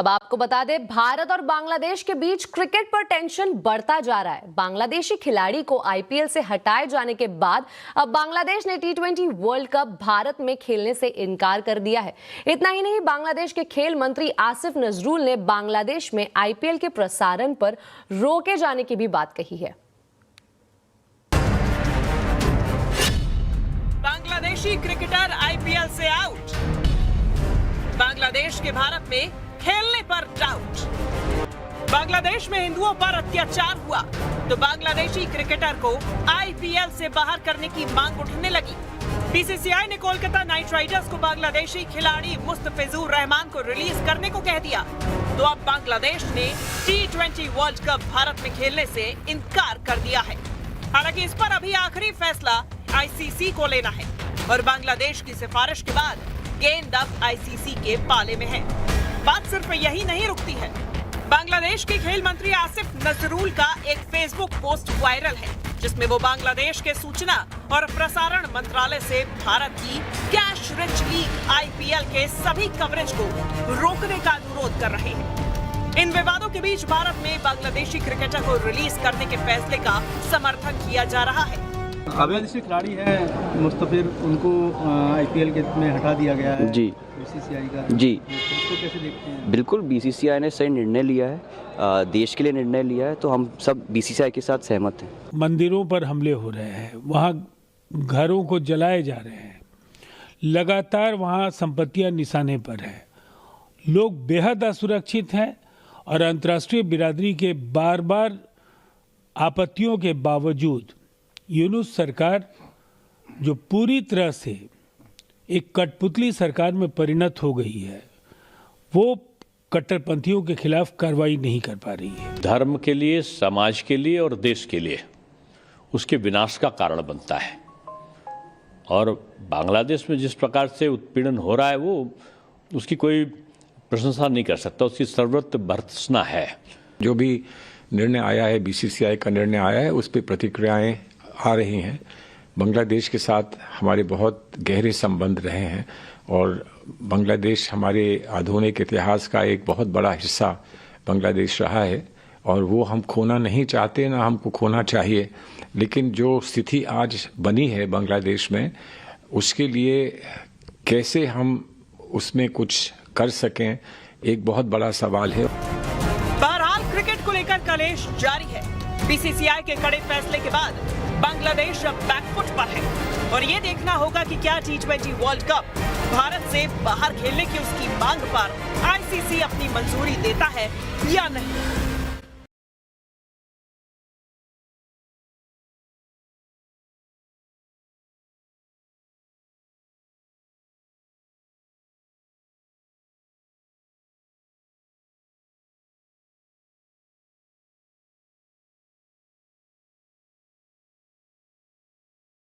अब आपको बता दें, भारत और बांग्लादेश के बीच क्रिकेट पर टेंशन बढ़ता जा रहा है। बांग्लादेशी खिलाड़ी को आईपीएल से हटाए जाने के बाद अब बांग्लादेश ने T20 वर्ल्ड कप भारत में खेलने से इनकार कर दिया है। इतना ही नहीं, बांग्लादेश के खेल मंत्री आसिफ नजरुल ने बांग्लादेश में आईपीएल के प्रसारण पर रोके जाने की भी बात कही है। बांग्लादेशी क्रिकेटर आईपीएल से आउट। बांग्लादेश के भारत में खेलने पर डाउट। बांग्लादेश में हिंदुओं पर अत्याचार हुआ तो बांग्लादेशी क्रिकेटर को आईपीएल से बाहर करने की मांग उठने लगी। बीसीसीआई ने कोलकाता नाइट राइडर्स को बांग्लादेशी खिलाड़ी मुस्तफिजुर रहमान को रिलीज करने को कह दिया, तो अब बांग्लादेश ने T20 वर्ल्ड कप भारत में खेलने से इनकार कर दिया है। हालांकि इस पर अभी आखिरी फैसला आईसीसी को लेना है और बांग्लादेश की सिफारिश के बाद गेंद अब आईसीसी के पाले में है। बात सिर्फ यही नहीं रुकती है। बांग्लादेश के खेल मंत्री आसिफ नजरुल का एक फेसबुक पोस्ट वायरल है, जिसमें वो बांग्लादेश के सूचना और प्रसारण मंत्रालय से भारत की कैश रिच लीग आईपीएल के सभी कवरेज को रोकने का अनुरोध कर रहे हैं। इन विवादों के बीच भारत में बांग्लादेशी क्रिकेटर को रिलीज करने के फैसले का समर्थन किया जा रहा है। बांग्लादेशी खिलाड़ी है मुस्तफिर, उनको आईपीएल के में हटा दिया गया है जी बीसीसीआई का। जी, उसको कैसे देखते हैं? बिल्कुल, बीसीसीआई ने सही निर्णय लिया है, देश के लिए निर्णय लिया है, तो हम सब बीसीसीआई के साथ सहमत हैं। मंदिरों पर हमले हो रहे हैं, वहाँ घरों को जलाए जा रहे हैं, लगातार वहाँ संपत्तियां निशाने पर है, लोग बेहद असुरक्षित हैं और अंतर्राष्ट्रीय बिरादरी के बार बार आपत्तियों के बावजूद यूनुस सरकार, जो पूरी तरह से एक कठपुतली सरकार में परिणत हो गई है, वो कट्टरपंथियों के खिलाफ कार्रवाई नहीं कर पा रही है। धर्म के लिए, समाज के लिए और देश के लिए उसके विनाश का कारण बनता है। और बांग्लादेश में जिस प्रकार से उत्पीड़न हो रहा है, वो उसकी कोई प्रशंसा नहीं कर सकता, उसकी सर्वत्र भर्त्सना है। जो भी निर्णय आया है, बीसीसीआई का निर्णय आया है, उस पर प्रतिक्रियाएं आ रही हैं। बांग्लादेश के साथ हमारे बहुत गहरे संबंध रहे हैं और बांग्लादेश हमारे आधुनिक इतिहास का एक बहुत बड़ा हिस्सा बांग्लादेश रहा है और वो हम खोना नहीं चाहते, ना हमको खोना चाहिए। लेकिन जो स्थिति आज बनी है बांग्लादेश में, उसके लिए कैसे हम उसमें कुछ कर सकें, एक बहुत बड़ा सवाल है। बहरहाल क्रिकेट को लेकर कलेश जारी है। बीसीसीआई के कड़े फैसले के बाद बांग्लादेश अब बैकफुट पर है और ये देखना होगा कि क्या T20 वर्ल्ड कप भारत से बाहर खेलने की उसकी मांग पर आईसीसी अपनी मंजूरी देता है या नहीं।